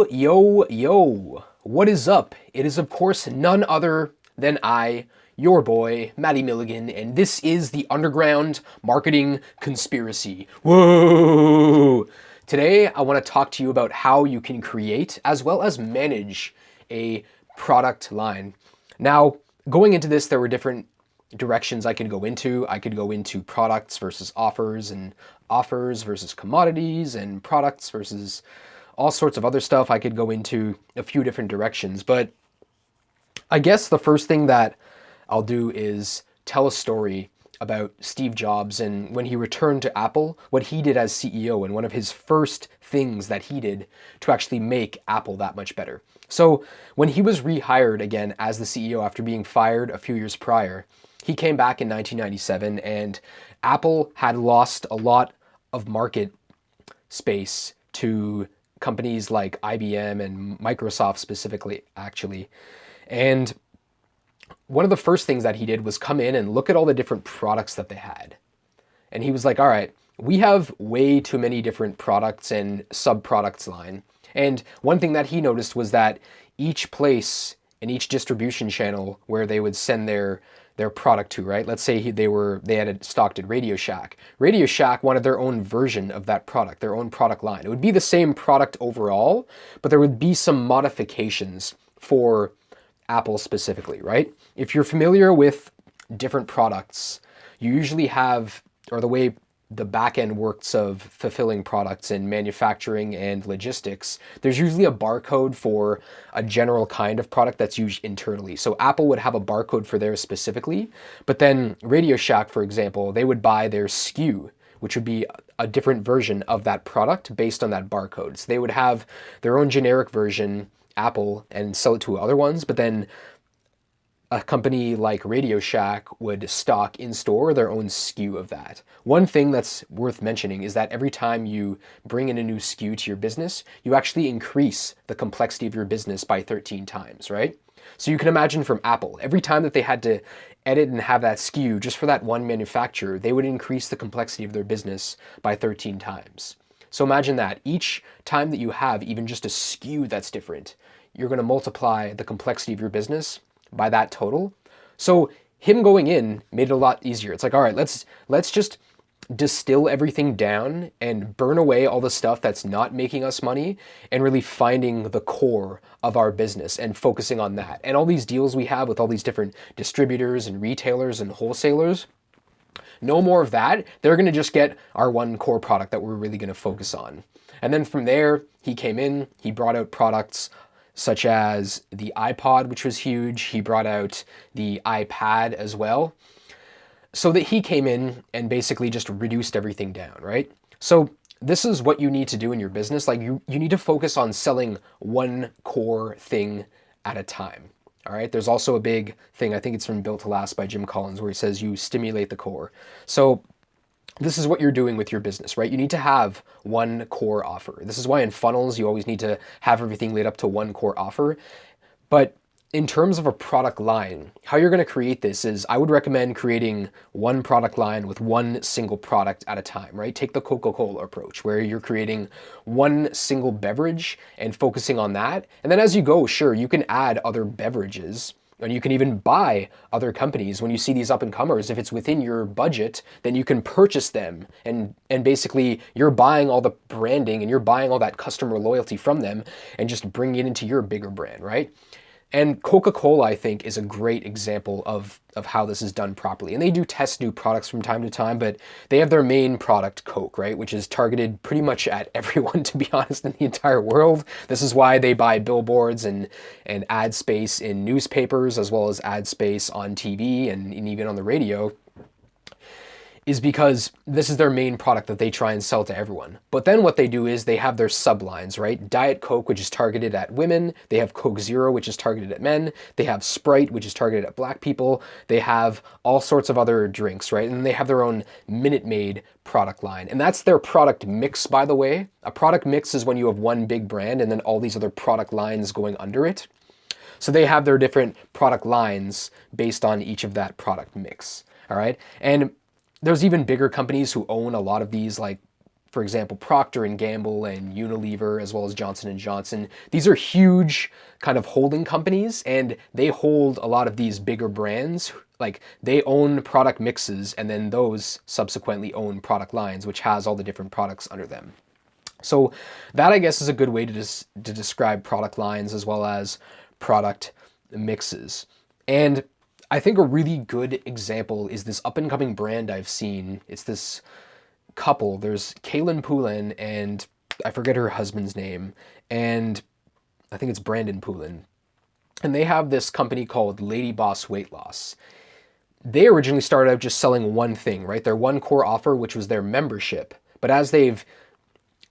Yo. What is up? It is, of course, none other than I, your boy, Matty Milligan, and this is the Underground Marketing Conspiracy. Whoa! Today, I want to talk to you about how you can create as well as manage a product line. Now, going into this, there were different directions I could go into. I could go into products versus offers, and offers versus commodities, and products versus all sorts of other stuff. I could go into a few different directions, but I guess the first thing that I'll do is tell a story about Steve Jobs and when he returned to Apple, what he did as CEO and one of his first things that he did to actually make Apple that much better. So when he was rehired again as the CEO after being fired a few years prior, he came back in 1997 and Apple had lost a lot of market space to companies like IBM and Microsoft specifically, actually. And one of the first things that he did was come in and look at all the different products that they had. And he was like, all right, we have way too many different products and sub-products line. And one thing that he noticed was that each place and each distribution channel where they would send their product to, right? Let's say they had it stocked at Radio Shack. Radio Shack wanted their own version of that product, their own product line. It would be the same product overall, but there would be some modifications for Apple specifically, right? If you're familiar with different products, you usually have, or the way the back end works of fulfilling products in manufacturing and logistics, there's usually a barcode for a general kind of product that's used internally. So Apple would have a barcode for theirs specifically, but then Radio Shack, for example, they would buy their SKU, which would be a different version of that product based on that barcode. So they would have their own generic version, Apple, and sell it to other ones, but then a company like Radio Shack would stock in store their own SKU of that. One thing that's worth mentioning is that every time you bring in a new SKU to your business, you actually increase the complexity of your business by 13 times, right? So you can imagine from Apple, every time that they had to edit and have that SKU just for that one manufacturer, they would increase the complexity of their business by 13 times. So imagine that each time that you have even just a SKU that's different, you're going to multiply the complexity of your business by that total. So him going in made it a lot easier. It's like, all right, let's just distill everything down and burn away all the stuff that's not making us money and really finding the core of our business and focusing on that. And all these deals we have with all these different distributors and retailers and wholesalers, no more of that. They're going to just get our one core product that we're really going to focus on. And then from there, he came in, he brought out products such as the iPod, which was huge. He brought out the iPad as well. So that he came in and basically just reduced everything down, right? So this is what you need to do in your business. Like you need to focus on selling one core thing at a time. All right. There's also a big thing, I think it's from Built to Last by Jim Collins, where he says you stimulate the core. So this is what you're doing with your business, right? You need to have one core offer. This is why in funnels, you always need to have everything laid up to one core offer. But in terms of a product line, how you're going to create this is I would recommend creating one product line with one single product at a time, right? Take the Coca-Cola approach where you're creating one single beverage and focusing on that. And then as you go, sure, you can add other beverages. And you can even buy other companies when you see these up and comers. If it's within your budget, then you can purchase them. And basically, you're buying all the branding and you're buying all that customer loyalty from them and just bringing it into your bigger brand, right? And Coca-Cola, I think, is a great example of how this is done properly. And they do test new products from time to time, but they have their main product, Coke, right? Which is targeted pretty much at everyone, to be honest, in the entire world. This is why they buy billboards and ad space in newspapers, as well as ad space on TV and even on the radio, is because this is their main product that they try and sell to everyone. But then what they do is they have their sublines, right? Diet Coke, which is targeted at women. They have Coke Zero, which is targeted at men. They have Sprite, which is targeted at black people. They have all sorts of other drinks, right? And they have their own Minute Maid product line. And that's their product mix, by the way. A product mix is when you have one big brand and then all these other product lines going under it. So they have their different product lines based on each of that product mix, all right? And there's even bigger companies who own a lot of these like for example, Procter and Gamble and Unilever, as well as Johnson and Johnson. These are huge kind of holding companies, and they hold a lot of these bigger brands. Like they own product mixes, and then those subsequently own product lines, which has all the different products under them. So that, I guess, is a good way to describe product lines as well as product mixes. And I think a really good example is this up and coming brand I've seen. It's this couple. There's Kaylin Poulin and I forget her husband's name, and I think it's Brandon Poulin. And they have this company called Lady Boss Weight Loss. They originally started out just selling one thing, right? Their one core offer, which was their membership. But as they've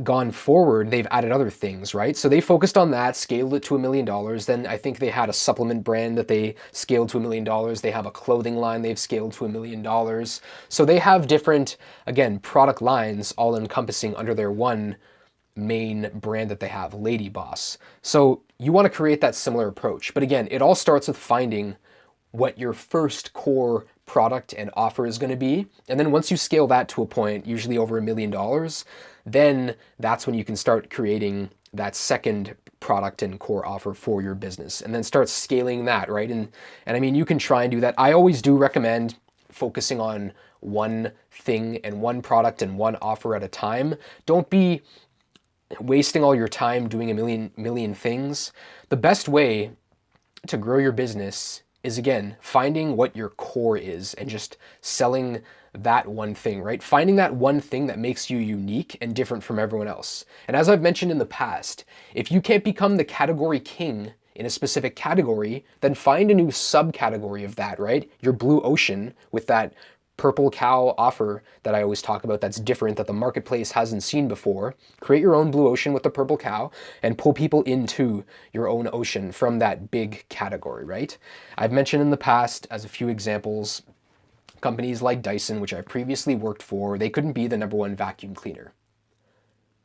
gone forward, they've added other things, right? So they focused on that, scaled it to $1 million. Then I think they had a supplement brand that they scaled to $1 million. They have a clothing line they've scaled to $1 million. So they have different, again, product lines all encompassing under their one main brand that they have, Lady Boss. So you want to create that similar approach. But again, it all starts with finding what your first core product and offer is going to be. And then once you scale that to a point, usually over $1 million, then that's when you can start creating that second product and core offer for your business, and then start scaling that, right? And I mean, you can try and do that. I always do recommend focusing on one thing and one product and one offer at a time. Don't be wasting all your time doing a million things. The best way to grow your business is, again, finding what your core is and just selling that one thing, right? Finding that one thing that makes you unique and different from everyone else. And as I've mentioned in the past, if you can't become the category king in a specific category, then find a new subcategory of that, right? Your blue ocean with that purple cow offer that I always talk about that's different, that the marketplace hasn't seen before. Create your own blue ocean with the purple cow and pull people into your own ocean from that big category, right? I've mentioned in the past, as a few examples, companies like Dyson, which I've previously worked for, they couldn't be the #1 vacuum cleaner.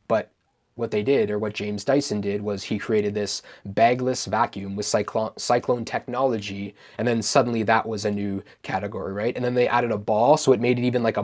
But what they did, or what James Dyson did, was he created this bagless vacuum with cyclone technology, and then suddenly that was a new category, right? And then they added a ball, so it made it even like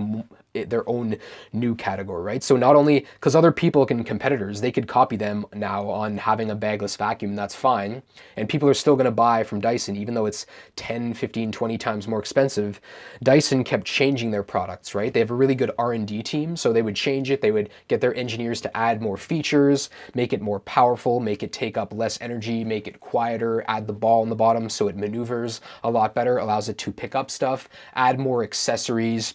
their own new category, right? So not only, because other people competitors, they could copy them now on having a bagless vacuum, that's fine, and people are still going to buy from Dyson, even though it's 10, 15, 20 times more expensive. Dyson kept changing their products, right? They have a really good R&D team, so they would change it, they would get their engineers to add more features, make it more powerful, make it take up less energy, make it quieter, add the ball in the bottom so it maneuvers a lot better, allows it to pick up stuff, add more accessories,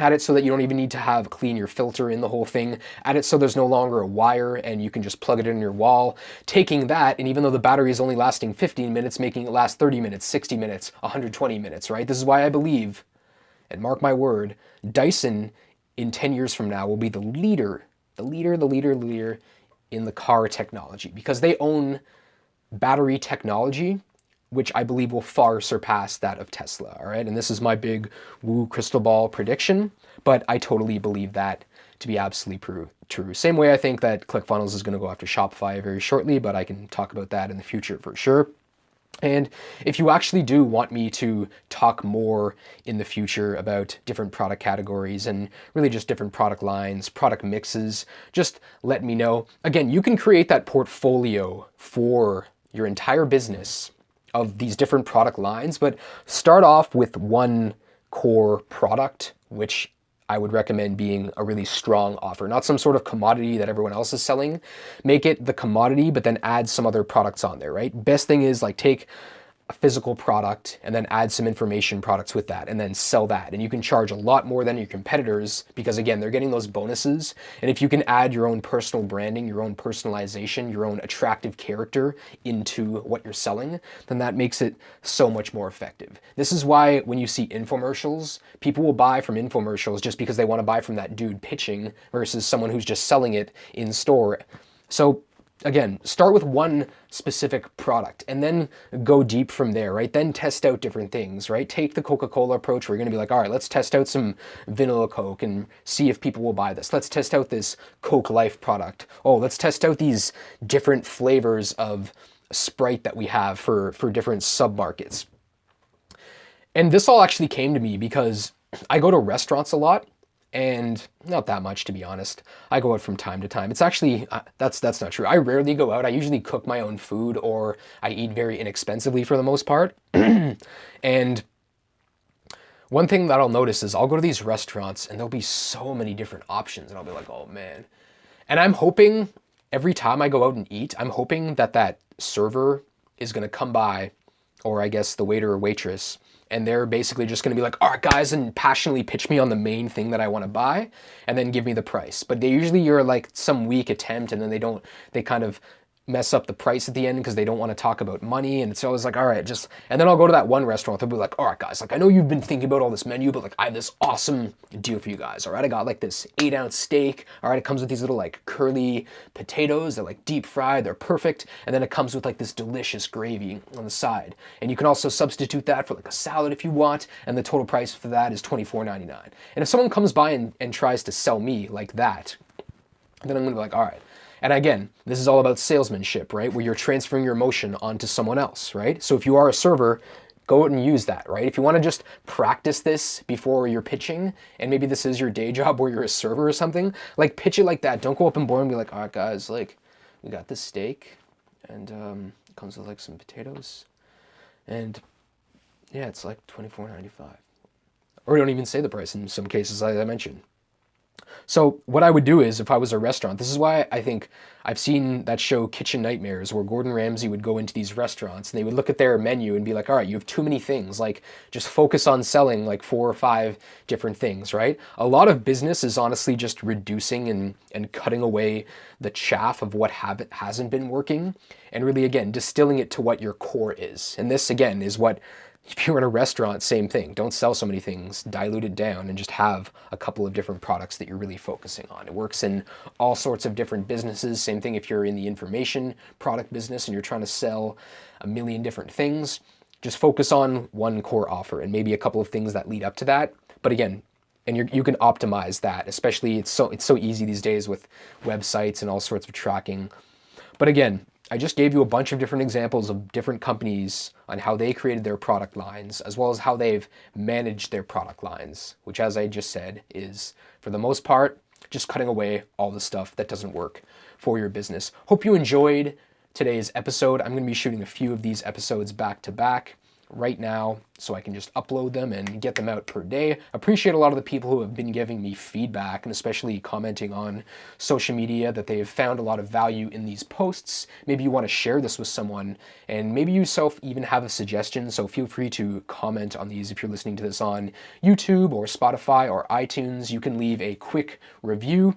add it so that you don't even need to clean your filter in the whole thing, add it so there's no longer a wire and you can just plug it in your wall. Taking that, and even though the battery is only lasting 15 minutes, making it last 30 minutes, 60 minutes, 120 minutes, right? This is why I believe, and mark my word, Dyson in 10 years from now will be the leader in the car technology, because they own battery technology, which I believe will far surpass that of Tesla, all right? And this is my big woo crystal ball prediction, but I totally believe that to be absolutely true. Same way I think that ClickFunnels is gonna go after Shopify very shortly, but I can talk about that in the future for sure. And if you actually do want me to talk more in the future about different product categories and really just different product lines, product mixes, just let me know. Again, you can create that portfolio for your entire business of these different product lines, but start off with one core product, which I would recommend being a really strong offer, not some sort of commodity that everyone else is selling. Make it the commodity, but then add some other products on there, right? Best thing is like take a physical product and then add some information products with that and then sell that. And you can charge a lot more than your competitors because, again, they're getting those bonuses. And if you can add your own personal branding, your own personalization, your own attractive character into what you're selling, then that makes it so much more effective. This is why when you see infomercials, people will buy from infomercials just because they want to buy from that dude pitching versus someone who's just selling it in store. So again, start with one specific product and then go deep from there, right? Then test out different things, right? Take the Coca-Cola approach where you're gonna be like, all right, let's test out some vanilla Coke and see if people will buy this. Let's test out this Coke Life product. Oh, let's test out these different flavors of Sprite that we have for different sub-markets. And this all actually came to me because I go to restaurants a lot, and not that much, to be honest. I go out from time to time. It's actually that's not true. I rarely go out. I usually cook my own food, or I eat very inexpensively for the most part. And one thing that I'll notice is I'll go to these restaurants and there'll be so many different options, and I'll be like, oh man. And I'm hoping every time I go out and eat, I'm hoping that that server is gonna come by, or I guess the waiter or waitress, and they're basically just gonna be like, all right, guys, and passionately pitch me on the main thing that I wanna buy, and then give me the price. But they usually are like some weak attempt, and then they kind of mess up the price at the end because they don't want to talk about money. And it's always like, all right, just, and then I'll go to that one restaurant. They'll be like, all right, guys, like, I know you've been thinking about all this menu, but like, I have this awesome deal for you guys. All right, I got like this 8-ounce steak. All right, it comes with these little like curly potatoes. They're like deep fried. They're perfect. And then it comes with like this delicious gravy on the side. And you can also substitute that for like a salad if you want. And the total price for that is $24.99. And if someone comes by and tries to sell me like that, then I'm gonna be like, all right. And again, this is all about salesmanship, right? Where you're transferring your emotion onto someone else, right? So if you are a server, go out and use that, right? If you want to just practice this before you're pitching, and maybe this is your day job where you're a server or something, like pitch it like that. Don't go up and board and be like, all right, guys, like, we got this steak, and it comes with like some potatoes, and yeah, it's like $24.95. Or don't even say the price in some cases, as I mentioned. So what I would do is, if I was a restaurant, this is why I think I've seen that show Kitchen Nightmares, where Gordon Ramsay would go into these restaurants and they would look at their menu and be like, all right, you have too many things. Like, just focus on selling like 4 or 5 different things, right? A lot of business is honestly just reducing and cutting away the chaff of what hasn't been working, and really, again, distilling it to what your core is. And this, again, is what, if you're in a restaurant, same thing. Don't sell so many things, dilute it down, and just have a couple of different products that you're really focusing on. It works in all sorts of different businesses. Same thing if you're in the information product business and you're trying to sell a million different things. Just focus on one core offer and maybe a couple of things that lead up to that. But again, and you can optimize that, especially it's so easy these days with websites and all sorts of tracking. But again, I just gave you a bunch of different examples of different companies on how they created their product lines, as well as how they've managed their product lines, which, as I just said, is, for the most part, just cutting away all the stuff that doesn't work for your business. Hope you enjoyed today's episode. I'm going to be shooting a few of these episodes back to back right now so I can just upload them and get them out per day. Appreciate a lot of the people who have been giving me feedback, and especially commenting on social media, that they have found a lot of value in these posts. Maybe you want to share this with someone, and maybe you yourself even have a suggestion, so feel free to comment on these. If you're listening to this on YouTube or Spotify or iTunes, you can leave a quick review.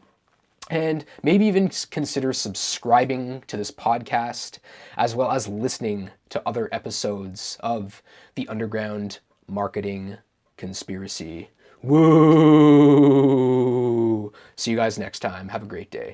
And maybe even consider subscribing to this podcast, as well as listening to other episodes of the Underground Marketing Conspiracy. Woo! See you guys next time. Have a great day.